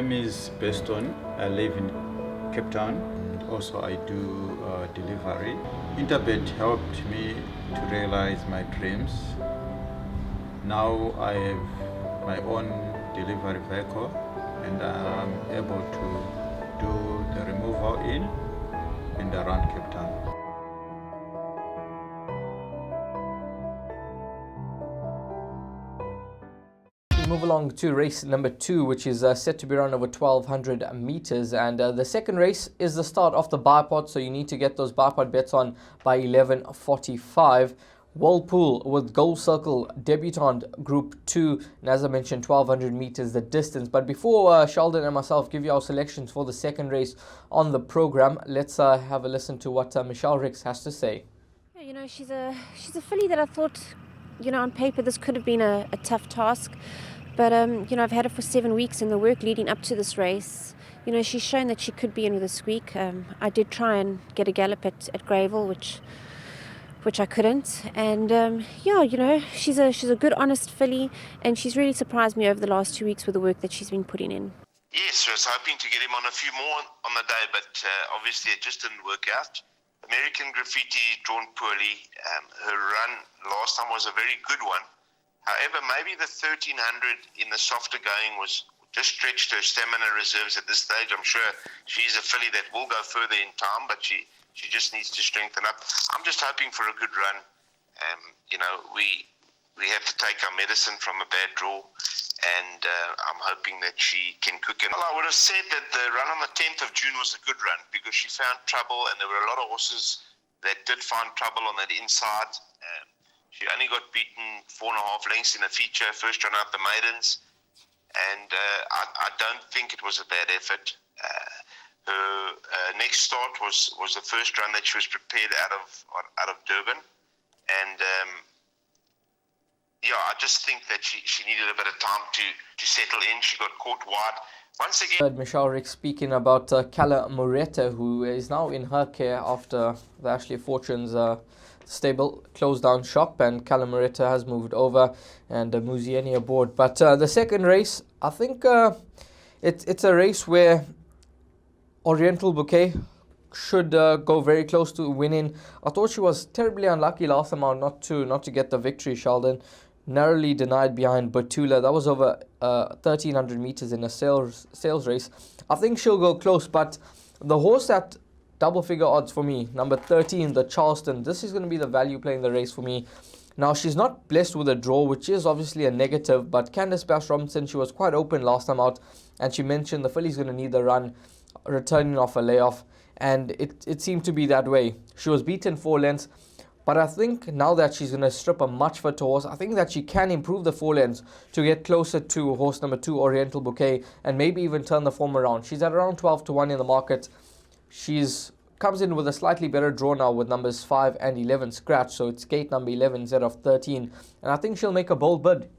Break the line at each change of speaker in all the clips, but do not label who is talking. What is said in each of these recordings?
name is Beston. I live in Cape Town. Also, I do delivery. Interbet helped me to realize my dreams. Now I have my own delivery vehicle and I'm able to do the removal in and around Cape Town.
Move along to race number 2, which is set to be run over 1200 meters, and the second race is the start of the bipod, so you need to get those bipod bets on by 11:45. Whirlpool with Gold Circle debutant Group 2, and as I mentioned, 1200 meters the distance. But before Sheldon and myself give you our selections for the second race on the program, let's have a listen to what Michelle Ricks has to say.
Yeah, you know, she's a filly that I thought, you know, on paper this could have been a tough task. But, you know, I've had her for 7 weeks in the work leading up to this race. You know, she's shown that she could be in with a squeak. I did try and get a gallop at Greyville, which I couldn't. And, yeah, you know, she's a good, honest filly, and she's really surprised me over the last 2 weeks with the work that she's been putting in.
Yes, I was hoping to get him on a few more on the day, but obviously it just didn't work out. American Graffiti drawn poorly. Her run last time was a very good one. However, maybe the 1300 in the softer going was just stretched her stamina reserves at this stage. I'm sure she's a filly that will go further in time, but she just needs to strengthen up. I'm just hoping for a good run. You know, we have to take our medicine from a bad draw, and I'm hoping that she can cook it. Well, I would have said that the run on the 10th of June was a good run because she found trouble, and there were a lot of horses that did find trouble on that inside. She only got beaten 4.5 lengths in a feature, first run out the maidens, and I don't think it was a bad effort. Her next start was the first run that she was prepared out of Durban, and yeah, I just think that she needed a bit of time to settle in. She got caught wide. Once again,
Heard Michelle Rick speaking about Calla Moretta, who is now in her care after the Ashley Fortunes stable closed down shop, and Calla Moretta has moved over, and Muzieni aboard. But the second race, I think it's a race where Oriental Bouquet should go very close to winning. I thought she was terribly unlucky last time out not to get the victory, Sheldon. Narrowly denied behind Batula. That was over 1300 meters in a sales race. I think she'll go close, but the horse at double figure odds for me, number 13, the Charleston, this is going to be the value play in the race for me. Now, she's not blessed with a draw, which is obviously a negative, but Candice Bass-Robinson, she was quite open last time out, and she mentioned the filly's going to need the run, returning off a layoff, and it seemed to be that way. She was beaten 4 lengths, but I think now that she's going to strip a much fitter horse, I think that she can improve the 4 lengths to get closer to horse number 2, Oriental Bouquet, and maybe even turn the form around. She's at around 12-1 in the market. She's comes in with a slightly better draw now with numbers 5 and 11 scratch, so it's gate number 11 instead of 13, and I think she'll make a bold bid.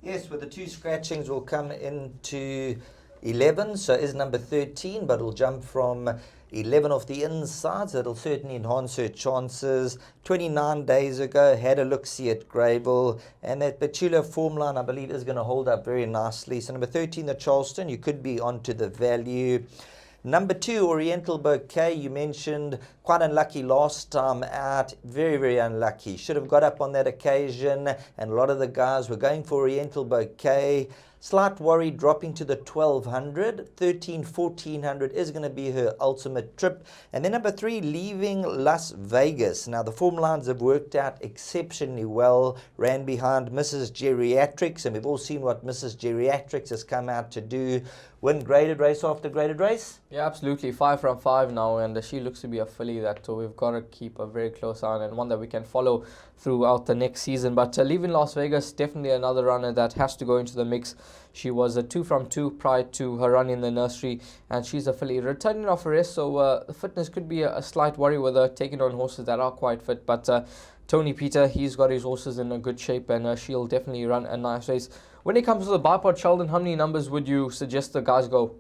Yes, with the 2 scratchings will come into 11, so is number 13, but it'll jump from 11 off the inside, so it'll certainly enhance her chances. 29 days ago, had a look-see at Greyville, and that Batula form line, I believe, is going to hold up very nicely. So number 13, the Charleston, you could be onto the value. Number 2, Oriental Bouquet, you mentioned, quite unlucky last time out, very, very unlucky. Should have got up on that occasion, and a lot of the guys were going for Oriental Bouquet. Slight worry dropping to the 1200, 1400 is going to be her ultimate trip. And then number 3, Leaving Las Vegas. Now the form lines have worked out exceptionally well, ran behind Mrs. Geriatrics, and we've all seen what Mrs. Geriatrics has come out to do. Win graded race after graded race?
Yeah, absolutely. 5 from 5 now, and she looks to be a filly that we've got to keep a very close eye on, and one that we can follow throughout the next season. But Leaving Las Vegas, definitely another runner that has to go into the mix. She was a 2 from 2 prior to her run in the nursery, and she's a filly returning off a rest, so the fitness could be a slight worry with her taking on horses that are quite fit. But Tony Peter, he's got his horses in a good shape, and she'll definitely run a nice race. When it comes to the bipod, Sheldon, how many numbers would you suggest the guys go?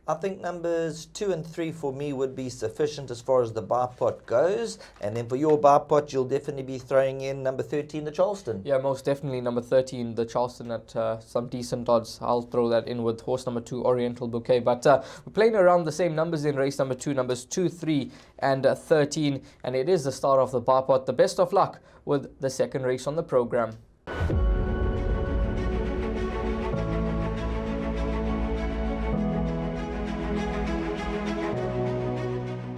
I think numbers 2 and 3 for me would be sufficient as far as the bar pot goes. And then for your bar pot, you'll definitely be throwing in number 13, the Charleston.
Yeah, most definitely number 13, the Charleston, at some decent odds. I'll throw that in with horse number 2, Oriental Bouquet. But we're playing around the same numbers in race number 2, numbers 2, 3 and 13. And it is the start of the bar pot. The best of luck with the second race on the program.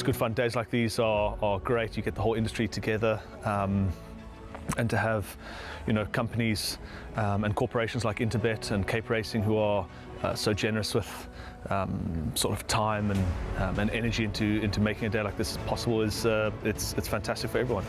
Good fun. Days like these are great. You get the whole industry together, and to have, companies and corporations like Interbet and Cape Racing who are so generous with sort of time and energy into making a day like this possible is it's fantastic for everyone.